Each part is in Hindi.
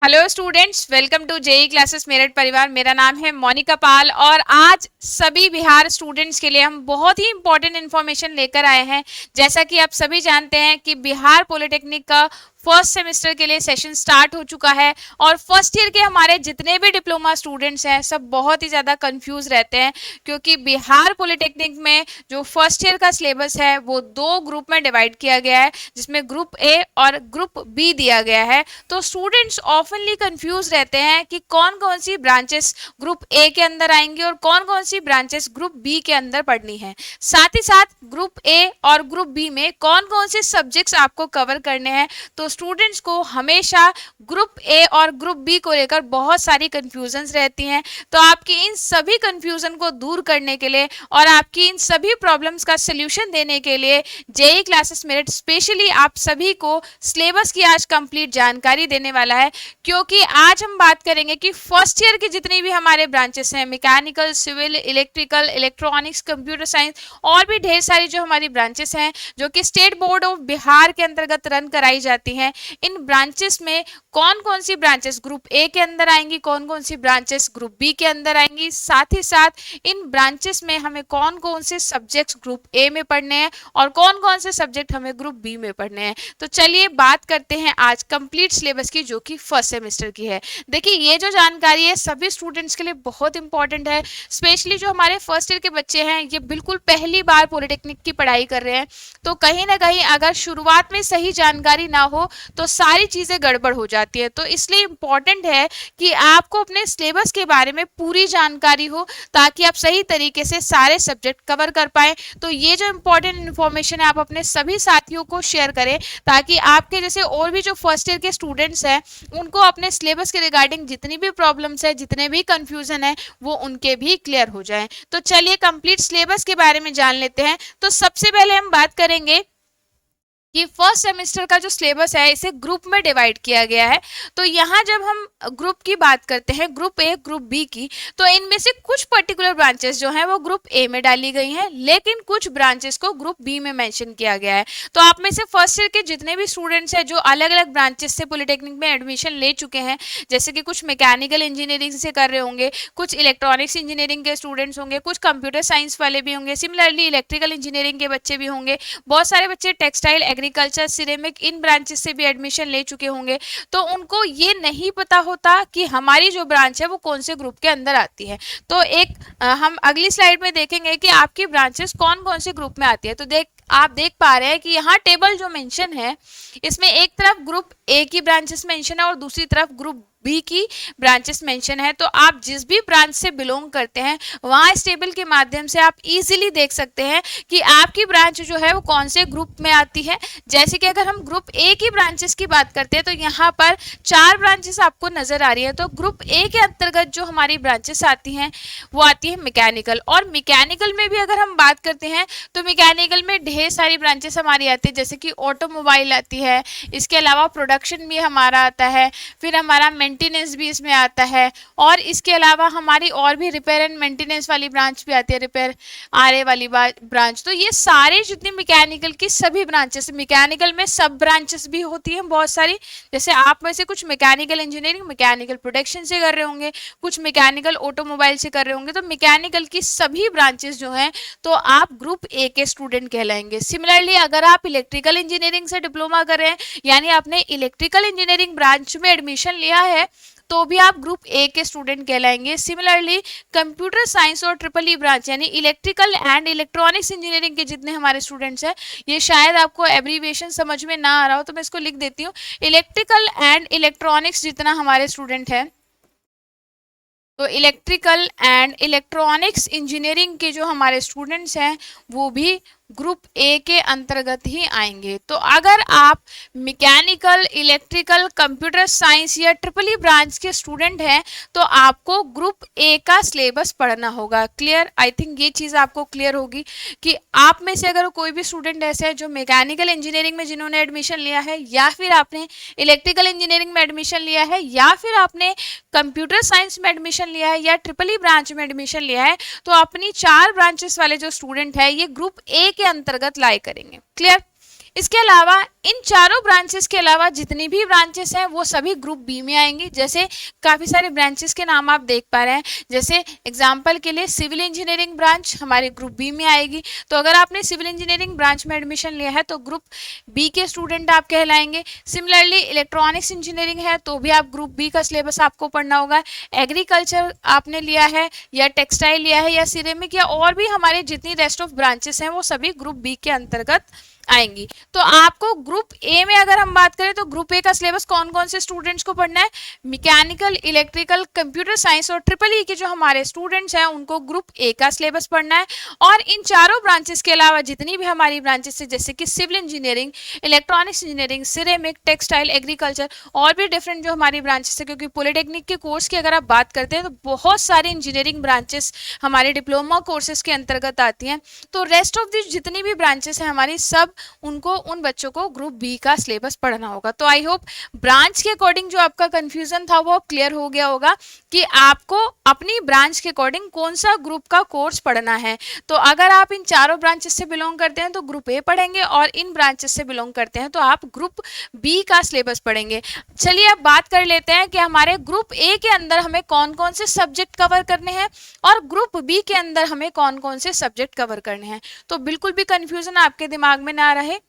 Hello students, welcome to JE classes Meerut परिवार। मेरा नाम है मोनिका पाल और आज सभी बिहार स्टूडेंट्स के लिए हम बहुत ही इंपॉर्टेंट इन्फॉर्मेशन लेकर आए हैं। जैसा कि आप सभी जानते हैं कि बिहार पॉलिटेक्निक का फर्स्ट सेमेस्टर के लिए सेशन स्टार्ट हो चुका है और फर्स्ट ईयर के हमारे जितने भी डिप्लोमा स्टूडेंट्स हैं सब बहुत ही ज़्यादा कंफ्यूज रहते हैं, क्योंकि बिहार पॉलिटेक्निक में जो फर्स्ट ईयर का सिलेबस है वो दो ग्रुप में डिवाइड किया गया है, जिसमें ग्रुप ए और ग्रुप बी दिया गया है। तो स्टूडेंट्स ऑफनली कंफ्यूज रहते हैं कि कौन कौन सी ब्रांचेस ग्रुप ए के अंदर आएंगी और कौन कौन सी ब्रांचेस ग्रुप बी के अंदर पढ़नी है। साथ ही साथ ग्रुप ए और ग्रुप बी में कौन कौन से सब्जेक्ट्स आपको कवर करने हैं। तो स्टूडेंट्स को हमेशा ग्रुप ए और ग्रुप बी को लेकर बहुत सारी कंफ्यूजन्स रहती हैं। तो आपकी इन सभी कंफ्यूजन को दूर करने के लिए और आपकी इन सभी प्रॉब्लम्स का सोल्यूशन देने के लिए जेई क्लासेस मेरठ स्पेशली आप सभी को सिलेबस की आज कंप्लीट जानकारी देने वाला है, क्योंकि आज हम बात करेंगे कि फर्स्ट ईयर की जितनी भी हमारे ब्रांचेस हैं, mechanical, civil, electrical, electronics, computer science और भी ढेर सारी जो हमारी ब्रांचेस हैं जो कि स्टेट बोर्ड ऑफ बिहार के अंतर्गत रन कराई जाती हैं, इन ब्रांचेस में कौन कौन सी ब्रांचेस ग्रुप ए के अंदर आएंगी, कौन कौन सी ब्रांचेस ग्रुप बी के अंदर आएंगी, साथ ही साथ इन ब्रांचेस में हमें कौन कौन से सब्जेक्ट्स ग्रुप ए में पढ़ने हैं और कौन कौन से सब्जेक्ट हमें ग्रुप बी में पढ़ने हैं। तो चलिए बात करते हैं आज कंप्लीट सिलेबस की, जो कि फर्स्ट सेमेस्टर की है। देखिए, ये जो जानकारी है सभी स्टूडेंट्स के लिए बहुत इंपॉर्टेंट है, स्पेशली जो हमारे फर्स्ट ईयर के बच्चे हैं, ये बिल्कुल पहली बार पॉलिटेक्निक की पढ़ाई कर रहे हैं। तो कहीं ना कहीं अगर शुरुआत में सही जानकारी ना हो तो सारी चीज़ें गड़बड़ हो जाती है। तो इसलिए इम्पॉर्टेंट है कि आपको अपने सिलेबस के बारे में पूरी जानकारी हो, ताकि आप सही तरीके से सारे सब्जेक्ट कवर कर पाएँ। तो ये जो इम्पोर्टेंट इन्फॉर्मेशन है आप अपने सभी साथियों को शेयर करें, ताकि आपके जैसे और भी जो फर्स्ट ईयर के स्टूडेंट्स हैं उनको अपने सिलेबस के रिगार्डिंग जितनी भी प्रॉब्लम्स है, जितने भी कंफ्यूजन है, वो उनके भी क्लियर हो जाएं। तो चलिए कंप्लीट सिलेबस के बारे में जान लेते हैं। तो सबसे पहले हम बात करेंगे कि फर्स्ट सेमेस्टर का जो सिलेबस है इसे ग्रुप में डिवाइड किया गया है। तो यहाँ जब हम ग्रुप की बात करते हैं, ग्रुप ए ग्रुप बी की, तो इनमें से कुछ पर्टिकुलर ब्रांचेस जो हैं वो ग्रुप ए में डाली गई हैं, लेकिन कुछ ब्रांचेस को ग्रुप बी में मेंशन किया गया है। तो आप में से फर्स्ट ईयर के जितने भी स्टूडेंट्स हैं जो अलग अलग ब्रांचेस से पॉलिटेक्निक में एडमिशन ले चुके हैं, जैसे कि कुछ मैकेनिकल इंजीनियरिंग से कर रहे होंगे, कुछ इलेक्ट्रॉनिक्स इंजीनियरिंग के स्टूडेंट्स होंगे, कुछ कंप्यूटर साइंस वाले भी होंगे, सिमिलरली इलेक्ट्रिकल इंजीनियरिंग के बच्चे भी होंगे, बहुत सारे बच्चे टेक्सटाइल, एग्रीकल्चर, सिरेमिक इन ब्रांचेस से भी एडमिशन ले चुके होंगे। तो उनको ये नहीं पता होता कि हमारी जो ब्रांच है वो कौन से ग्रुप के अंदर आती है। तो एक हम अगली स्लाइड में देखेंगे कि आपकी ब्रांचेस कौन कौन से ग्रुप में आती है। तो आप देख पा रहे हैं कि यहाँ टेबल जो मेंशन है इसमें एक तरफ ग्रुप ए की ब्रांचेस मेंशन है और दूसरी तरफ ग्रुप बी की ब्रांचेस मेंशन है। तो आप जिस भी ब्रांच से बिलोंग करते हैं वहाँ इस टेबल के माध्यम से आप इजीली देख सकते हैं कि आपकी ब्रांच जो है वो कौन से ग्रुप में आती है। जैसे कि अगर हम ग्रुप ए की ब्रांचेस की बात करते हैं तो यहाँ पर 4 ब्रांचेस आपको नजर आ रही है। तो ग्रुप ए के अंतर्गत जो हमारी ब्रांचेस आती हैं वो आती है मैकेनिकल, और मैकेनिकल में भी अगर हम बात करते हैं तो मैकेनिकल में ढेर सारी ब्रांचेस हमारी आती है, जैसे कि ऑटोमोबाइल आती है, इसके अलावा प्रोडक्शन भी हमारा आता है, फिर हमारा मेंटेनेंस भी इसमें आता है, और इसके अलावा हमारी और भी रिपेयर एंड मेंटेनेंस वाली ब्रांच भी आती है, रिपेयर आरए वाली ब्रांच। तो ये सारे जितनी मैकेनिकल की सभी ब्रांचेस, मैकेनिकल में सब ब्रांचेस भी होती हैं बहुत सारी, जैसे आप में से कुछ मैकेनिकल इंजीनियरिंग, मैकेनिकल प्रोडक्शन से कर रहे होंगे, कुछ मैकेनिकल ऑटोमोबाइल से कर रहे होंगे। तो मैकेनिकल की सभी ब्रांचेस जो हैं तो आप ग्रुप ए के स्टूडेंट कहलाएंगे। सिमिलरली अगर आप इलेक्ट्रिकल इंजीनियरिंग से डिप्लोमा कर रहे हैं, यानी आपने इलेक्ट्रिकल इंजीनियरिंग ब्रांच में एडमिशन लिया है, तो भी आप ग्रुप ए के स्टूडेंट कहलाएंगे। सिमिलरली कंप्यूटर साइंस और ट्रिपल ई ब्रांच यानी इलेक्ट्रिकल एंड इलेक्ट्रॉनिक्स इंजीनियरिंग के जितने हमारे स्टूडेंट्स हैं, ये शायद आपको एब्रीविएशन समझ में ना आ रहा हो तो मैं इसको लिख देती हूँ, इलेक्ट्रिकल एंड इलेक्ट्रॉनिक्स जितना हमारे स्टूडेंट हैं, तो इलेक्ट्रिकल एंड इलेक्ट्रॉनिक्स इंजीनियरिंग के जो हमारे स्टूडेंट्स हैं वो भी ग्रुप ए के अंतर्गत ही आएंगे। तो अगर आप मैकेनिकल, इलेक्ट्रिकल, कंप्यूटर साइंस या ट्रिपल ई ब्रांच के स्टूडेंट हैं तो आपको ग्रुप ए का सिलेबस पढ़ना होगा। क्लियर? आई थिंक ये चीज़ आपको क्लियर होगी कि आप में से अगर कोई भी स्टूडेंट ऐसे है जो मैकेनिकल इंजीनियरिंग में जिन्होंने एडमिशन लिया है, या फिर आपने इलेक्ट्रिकल इंजीनियरिंग में एडमिशन लिया है, या फिर आपने कंप्यूटर साइंस में एडमिशन लिया है या ट्रिपल ई ब्रांच में एडमिशन लिया है, तो अपनी 4 ब्रांचेस वाले जो स्टूडेंट है ये ग्रुप ए के अंतर्गत लाई करेंगे। क्लियर? इसके अलावा इन चारों ब्रांचेस के अलावा जितनी भी ब्रांचेस हैं वो सभी ग्रुप बी में आएंगी। जैसे काफ़ी सारे ब्रांचेस के नाम आप देख पा रहे हैं, जैसे एग्जांपल के लिए सिविल इंजीनियरिंग ब्रांच हमारे ग्रुप बी में आएगी। तो अगर आपने सिविल इंजीनियरिंग ब्रांच में एडमिशन लिया है तो ग्रुप बी के स्टूडेंट आप कहलाएंगे। सिमिलरली इलेक्ट्रॉनिक्स इंजीनियरिंग है तो भी आप ग्रुप बी का सिलेबस आपको पढ़ना होगा। एग्रीकल्चर आपने लिया है या टेक्सटाइल लिया है या सिरेमिक या और भी हमारे जितनी रेस्ट ऑफ ब्रांचेस हैं वो सभी ग्रुप बी के अंतर्गत आएंगी। तो आपको ग्रुप ए में अगर हम बात करें तो ग्रुप ए का सिलेबस कौन कौन से स्टूडेंट्स को पढ़ना है, मैकेनिकल, इलेक्ट्रिकल, कंप्यूटर साइंस और ट्रिपल ई के जो हमारे स्टूडेंट्स हैं उनको ग्रुप ए का सिलेबस पढ़ना है। और इन चारों ब्रांचेस के अलावा जितनी भी हमारी ब्रांचेस है जैसे कि civil engineering, electronics engineering, ceramic, textile, agriculture और भी डिफरेंट जो हमारी ब्रांचेस है, क्योंकि पॉलिटेक्निक के कोर्स की अगर आप बात करते हैं तो बहुत सारी इंजीनियरिंग ब्रांचेस हमारे डिप्लोमा कोर्सेज के अंतर्गत आती हैं। तो रेस्ट ऑफ दी जितनी भी ब्रांचेस हैं हमारी सब उनको उन बच्चों को ग्रुप बी का सिलेबस पढ़ना होगा। तो आई होप ब्रांच के अकॉर्डिंग जो आपका कंफ्यूजन था वो क्लियर हो गया होगा कि आपको अपनी ब्रांच के अकॉर्डिंग कौन सा ग्रुप का कोर्स पढ़ना है। तो अगर आप इन चारों ब्रांचेस से बिलोंग करते हैं तो ग्रुप ए पढ़ेंगे और इन ब्रांचेस से बिलोंग करते हैं तो आप ग्रुप बी का सिलेबस पढ़ेंगे। चलिए अब बात कर लेते हैं कि हमारे ग्रुप ए के अंदर हमें कौन कौन से सब्जेक्ट कवर करने हैं और ग्रुप बी के अंदर हमें कौन कौन से सब्जेक्ट कवर करने हैं। तो बिल्कुल भी कंफ्यूजन आपके दिमाग में ना रहे,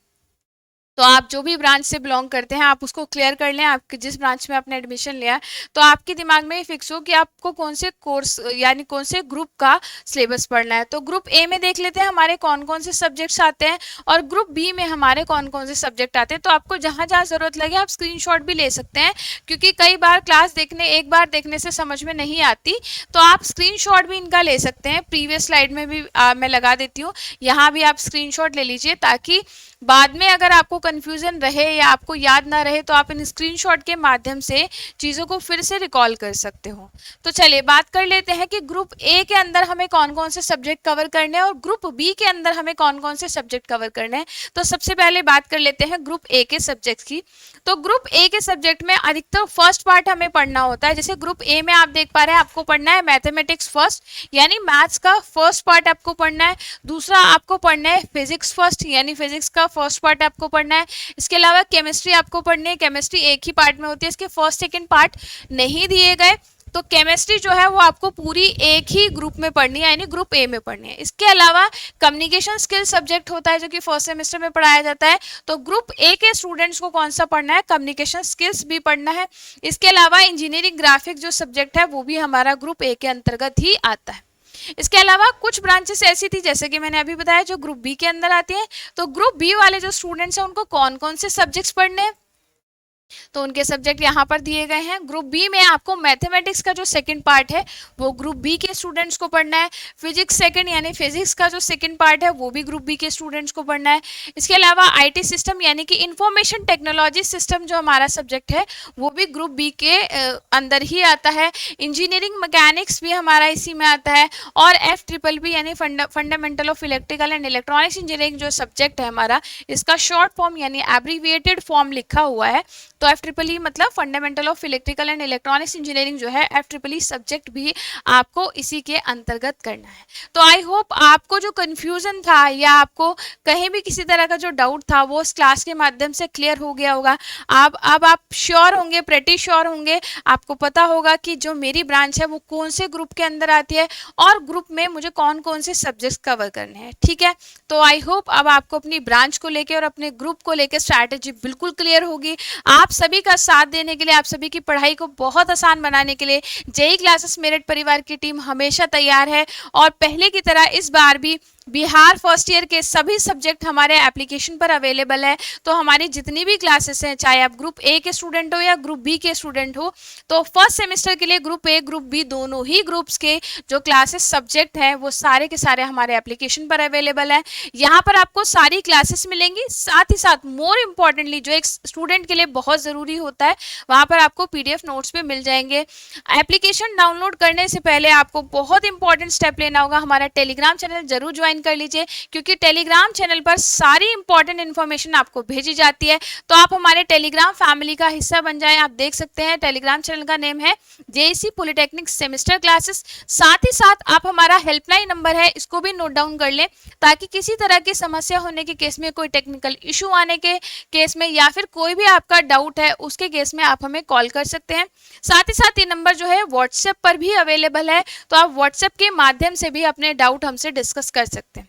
तो आप जो भी ब्रांच से बिलोंग करते हैं आप उसको क्लियर कर लें। आपके जिस ब्रांच में आपने एडमिशन लिया है तो आपके दिमाग में फिक्स हो कि आपको कौन से कोर्स यानी कौन से ग्रुप का सिलेबस पढ़ना है। तो ग्रुप ए में देख लेते हैं हमारे कौन कौन से सब्जेक्ट्स आते हैं और ग्रुप बी में हमारे कौन कौन से सब्जेक्ट आते हैं। तो आपको जहाँ जहाँ ज़रूरत लगे आप स्क्रीनशॉट भी ले सकते हैं, क्योंकि कई बार क्लास एक बार देखने से समझ में नहीं आती, तो आप स्क्रीनशॉट भी इनका ले सकते हैं। प्रीवियस स्लाइड में भी मैं लगा देती हूँ, यहाँ भी आप स्क्रीनशॉट ले लीजिए ताकि बाद में अगर आपको कंफ्यूजन रहे या आपको याद ना रहे तो आप इन स्क्रीनशॉट के माध्यम से चीज़ों को फिर से रिकॉल कर सकते हो। तो चलिए बात कर लेते हैं कि ग्रुप ए के अंदर हमें कौन कौन से सब्जेक्ट कवर करने हैं और ग्रुप बी के अंदर हमें कौन कौन से सब्जेक्ट कवर करने हैं। तो सबसे पहले बात कर लेते हैं ग्रुप ए के सब्जेक्ट की। तो ग्रुप ए के सब्जेक्ट में अधिकतर फर्स्ट पार्ट हमें पढ़ना होता है। जैसे ग्रुप ए में आप देख पा रहे हैं आपको पढ़ना है मैथमेटिक्स फर्स्ट, यानी मैथ्स का फर्स्ट पार्ट आपको पढ़ना है। दूसरा आपको पढ़ना है फिजिक्स फर्स्ट, यानी फिजिक्स का फर्स्ट पार्ट आपको पढ़ना है। इसके अलावा केमिस्ट्री आपको पढ़नी है। केमिस्ट्री एक ही पार्ट में होती है, इसके फर्स्ट सेकंड पार्ट नहीं दिए गए। तो केमिस्ट्री जो है वो आपको पूरी एक ही ग्रुप में पढ़नी है, यानी ग्रुप ए में पढ़नी है। इसके अलावा कम्युनिकेशन स्किल सब्जेक्ट होता है जो कि फर्स्ट सेमेस्टर में पढ़ाया जाता है। तो ग्रुप ए के स्टूडेंट्स को कौन सा पढ़ना है, कम्युनिकेशन स्किल्स भी पढ़ना है। इसके अलावा इंजीनियरिंग ग्राफिक जो सब्जेक्ट है वो भी हमारा ग्रुप ए के अंतर्गत ही आता है। इसके अलावा कुछ ब्रांचेस ऐसी थी जैसे कि मैंने अभी बताया जो ग्रुप बी के अंदर आती है। तो ग्रुप बी वाले जो स्टूडेंट्स हैं उनको कौन कौन से सब्जेक्ट्स पढ़ने हैं, तो उनके सब्जेक्ट यहाँ पर दिए गए हैं। ग्रुप बी में आपको मैथमेटिक्स का जो सेकंड पार्ट है वो ग्रुप बी के स्टूडेंट्स को पढ़ना है। फिजिक्स सेकंड यानी फिजिक्स का जो सेकंड पार्ट है वो भी ग्रुप बी के स्टूडेंट्स को पढ़ना है। इसके अलावा आईटी सिस्टम यानी कि इंफॉर्मेशन टेक्नोलॉजी सिस्टम जो हमारा सब्जेक्ट है वो भी ग्रुप बी के अंदर ही आता है। इंजीनियरिंग मैकेनिक्स भी हमारा इसी में आता है। और FBBB यानी fundamental of electrical and electronics engineering जो सब्जेक्ट है हमारा, इसका शॉर्ट फॉर्म यानी एब्रीविएटेड फॉर्म लिखा हुआ है। तो FBBB मतलब fundamental of electrical and electronics engineering जो है FBBB सब्जेक्ट भी आपको इसी के अंतर्गत करना है। तो आई होप आपको जो कंफ्यूजन था या आपको कहीं भी किसी तरह का जो डाउट था वो इस क्लास के माध्यम से क्लियर हो गया होगा। अब आप श्योर होंगे, प्रेटी श्योर होंगे, आपको पता होगा कि जो मेरी ब्रांच है वो कौन से ग्रुप के अंदर आती है और ग्रुप में मुझे कौन कौन से सब्जेक्ट्स कवर करने हैं। ठीक है, तो आई होप अब आपको अपनी ब्रांच को लेकर और अपने ग्रुप को लेकर स्ट्रैटेजी बिल्कुल क्लियर होगी। आप सभी का साथ देने के लिए, आप सभी की पढ़ाई को बहुत आसान बनाने के लिए जेई क्लासेस मेरिट परिवार की टीम हमेशा तैयार है। और पहले की तरह इस बार भी बिहार फर्स्ट ईयर के सभी सब्जेक्ट हमारे एप्लीकेशन पर अवेलेबल है। तो हमारी जितनी भी क्लासेस हैं, चाहे आप ग्रुप ए के स्टूडेंट हो या ग्रुप बी के स्टूडेंट हो, तो फर्स्ट सेमेस्टर के लिए ग्रुप ए ग्रुप बी दोनों ही ग्रुप्स के जो क्लासेस सब्जेक्ट हैं वो सारे के सारे हमारे एप्लीकेशन पर अवेलेबल है। यहाँ पर आपको सारी क्लासेस मिलेंगी, साथ ही साथ मोर इम्पॉर्टेंटली जो एक स्टूडेंट के लिए बहुत ज़रूरी होता है वहाँ पर आपको PDF नोट्स भी मिल जाएंगे। एप्लीकेशन डाउनलोड करने से पहले आपको बहुत इंपॉर्टेंट स्टेप लेना होगा, हमारा टेलीग्राम चैनल जरूर ज्वाइन ज्वाइन कर लीजिए, क्योंकि टेलीग्राम चैनल पर सारी इंपॉर्टेंट इन्फॉर्मेशन आपको भेजी जाती है। तो आप हमारे टेलीग्राम फैमिली का हिस्सा बन जाएं। आप देख सकते हैं टेलीग्राम चैनल का नेम है जेईसी पॉलिटेक्निक सेमेस्टर क्लासेस। साथ ही साथ आप हमारा हेल्पलाइन नंबर है, इसको भी नोट डाउन कर लें, ताकि किसी तरह की समस्या होने के केस में, कोई टेक्निकल इशू आने के केस में, या फिर कोई भी आपका डाउट है उसके केस में आप हमें कॉल कर सकते हैं। साथ ही साथ ये नंबर जो है व्हाट्सएप पर भी अवेलेबल है, तो आप व्हाट्सएप के माध्यम से भी अपने डाउट हमसे डिस्कस कर सकते हैं।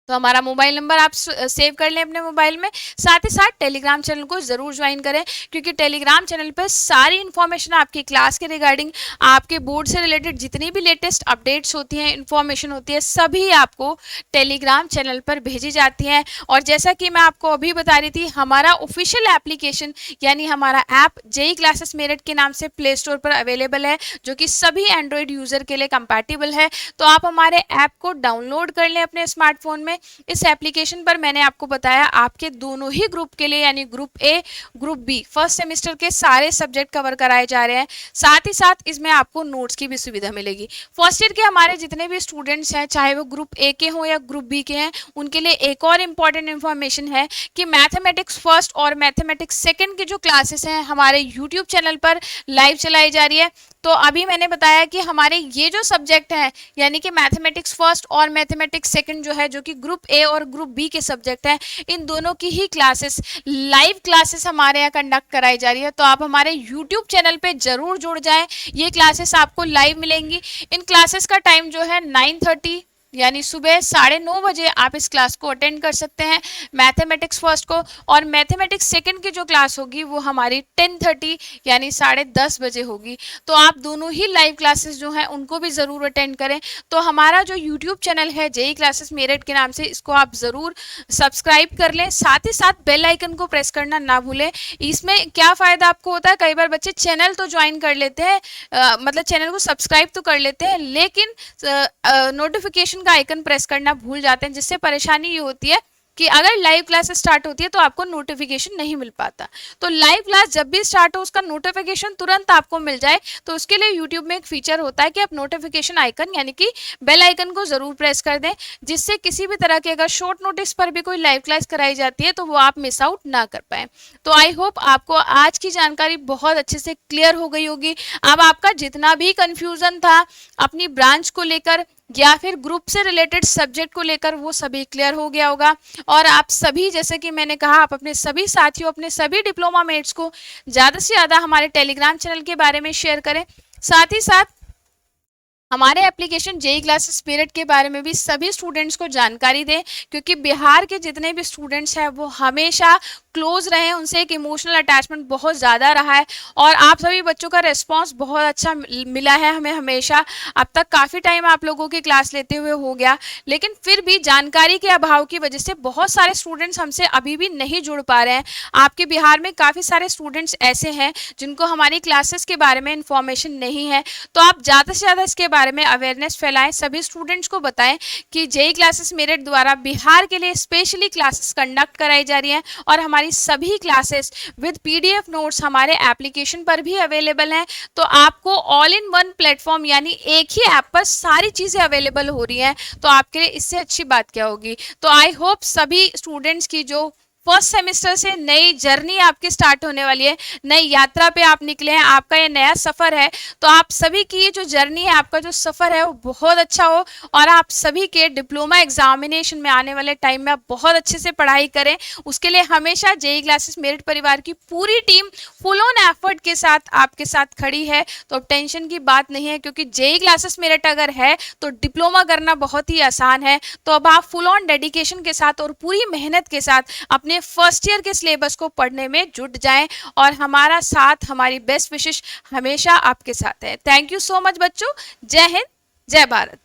तो हमारा मोबाइल नंबर आप सेव कर लें अपने मोबाइल में। साथ ही साथ टेलीग्राम चैनल को ज़रूर ज्वाइन करें, क्योंकि टेलीग्राम चैनल पर सारी इन्फॉर्मेशन आपकी क्लास के रिगार्डिंग, आपके बोर्ड से रिलेटेड जितनी भी लेटेस्ट अपडेट्स होती हैं, इन्फॉर्मेशन होती है, सभी आपको टेलीग्राम चैनल पर भेजी जाती हैं। और जैसा कि मैं आपको अभी बता रही थी, हमारा ऑफिशियल एप्लीकेशन यानी हमारा ऐप जेई क्लासेस मेरठ के नाम से प्ले स्टोर पर अवेलेबल है, जो कि सभी एंड्रॉयड यूज़र के लिए कंपैटिबल है। तो आप हमारे ऐप को डाउनलोड कर लें अपने स्मार्टफोन में। इस एप्लीकेशन पर मैंने आपको बताया आपके दोनों ही ग्रुप के लिए, यानी group A, group B, first semester के सारे सब्जेक्ट कवर कराए जा रहे हैं। साथ ही साथ इसमें आपको नोट्स की भी सुविधा मिलेगी। फर्स्ट ईयर के हमारे जितने भी स्टूडेंट्स हैं, चाहे वो ग्रुप ए के हों या ग्रुप बी के हैं, उनके लिए एक और इम्पॉर्टेंट इन्फॉर्मेशन है कि मैथमेटिक्स फर्स्ट और मैथमेटिक्स सेकेंड की जो क्लासेस हैं हमारे यूट्यूब चैनल पर लाइव चलाई जा रही है। तो अभी मैंने बताया कि हमारे ये जो सब्जेक्ट हैं, यानी कि मैथमेटिक्स फर्स्ट और मैथमेटिक्स सेकंड जो है, जो कि ग्रुप ए और ग्रुप बी के सब्जेक्ट हैं, इन दोनों की ही क्लासेस, लाइव क्लासेस हमारे यहाँ कंडक्ट कराई जा रही है। तो आप हमारे यूट्यूब चैनल पे जरूर जुड़ जाएं, ये क्लासेस आपको लाइव मिलेंगी। इन क्लासेस का टाइम जो है 9:30 यानी सुबह 9:30 बजे आप इस क्लास को अटेंड कर सकते हैं, मैथमेटिक्स फर्स्ट को। और मैथमेटिक्स सेकंड की जो क्लास होगी वो हमारी 10:30 यानी 10:30 बजे होगी। तो आप दोनों ही लाइव क्लासेस जो हैं उनको भी ज़रूर अटेंड करें। तो हमारा जो यूट्यूब चैनल है जेई क्लासेस मेरठ के नाम से, इसको आप ज़रूर सब्सक्राइब कर लें। साथ ही साथ बेल आइकन को प्रेस करना ना भूलें। इसमें क्या फ़ायदा आपको होता है, कई बार बच्चे चैनल तो ज्वाइन कर लेते हैं, मतलब चैनल को सब्सक्राइब तो कर लेते हैं, लेकिन नोटिफिकेशन का आइकन प्रेस करना भूल जाते हैं, जिससे परेशानी ये होती है कि अगर लाइव क्लास स्टार्ट होती है तो आपको नोटिफिकेशन नहीं मिल पाता। तो लाइव क्लास जब भी स्टार्ट हो उसका नोटिफिकेशन तुरंत आपको मिल जाए, तो उसके लिए यूट्यूब में एक फीचर होता है कि आप नोटिफिकेशन आइकन यानी कि बेल आइकन को ज़रूर प्रेस कर दें, जिससे किसी भी तरह की अगर शॉर्ट नोटिस पर भी कोई लाइव क्लास कराई जाती है तो वो आप मिस आउट ना कर पाएँ। तो आई होप आपको आज की जानकारी बहुत अच्छे से क्लियर हो गई होगी। अब आपका जितना भी कन्फ्यूज़न था अपनी ब्रांच को लेकर या फिर ग्रुप से रिलेटेड सब्जेक्ट को लेकर, वो सभी क्लियर हो गया होगा। और आप सभी, जैसे कि मैंने कहा, आप अपने सभी साथियों, अपने सभी डिप्लोमा मेट्स को ज़्यादा से ज़्यादा हमारे टेलीग्राम चैनल के बारे में शेयर करें। साथ ही साथ हमारे एप्लीकेशन जेई क्लासेस मेरठ के बारे में भी सभी स्टूडेंट्स को जानकारी दें, क्योंकि बिहार के जितने भी स्टूडेंट्स हैं वो हमेशा क्लोज रहे हैं, उनसे एक इमोशनल अटैचमेंट बहुत ज़्यादा रहा है। और आप सभी बच्चों का रिस्पांस बहुत अच्छा मिला है हमें हमेशा। अब तक काफ़ी टाइम आप लोगों की क्लास लेते हुए हो गया, लेकिन फिर भी जानकारी के अभाव की वजह से बहुत सारे स्टूडेंट्स हमसे अभी भी नहीं जुड़ पा रहे हैं। आपके बिहार में काफ़ी सारे स्टूडेंट्स ऐसे हैं जिनको हमारी क्लासेस के बारे में इंफॉर्मेशन नहीं है। तो आप ज़्यादा से ज़्यादा इसके बारे में अवेयरनेस फैलाएं, सभी स्टूडेंट्स को बताएं कि जेई क्लासेस मेरठ द्वारा बिहार के लिए स्पेशली क्लासेस कंडक्ट कराई जा रही हैं। और हमारी सभी क्लासेस विद पीडीएफ नोट्स हमारे एप्लीकेशन पर भी अवेलेबल हैं। तो आपको ऑल इन वन प्लेटफॉर्म यानी एक ही ऐप पर सारी चीज़ें अवेलेबल हो रही हैं। तो आपके लिए इससे अच्छी बात क्या होगी। तो आई होप सभी स्टूडेंट्स की जो फर्स्ट सेमेस्टर से नई जर्नी आपकी स्टार्ट होने वाली है, नई यात्रा पे आप निकले हैं, आपका ये नया सफ़र है, तो आप सभी की ये जो जर्नी है, आपका जो सफ़र है वो बहुत अच्छा हो। और आप सभी के डिप्लोमा एग्जामिनेशन में आने वाले टाइम में आप बहुत अच्छे से पढ़ाई करें। उसके लिए हमेशा जेई क्लासेस मेरठ परिवार की पूरी टीम फुल ऑन एफर्ट के साथ आपके साथ खड़ी है। तो अब टेंशन की बात नहीं है, क्योंकि जेई क्लासेस मेरठ अगर है तो डिप्लोमा करना बहुत ही आसान है। तो अब आप फुल ऑन डेडिकेशन के साथ और पूरी मेहनत के साथ अपने फर्स्ट ईयर के सिलेबस को पढ़ने में जुट जाएं। और हमारा साथ, हमारी बेस्ट विशेष हमेशा आपके साथ है। थैंक यू सो मच बच्चों। जय हिंद, जय भारत।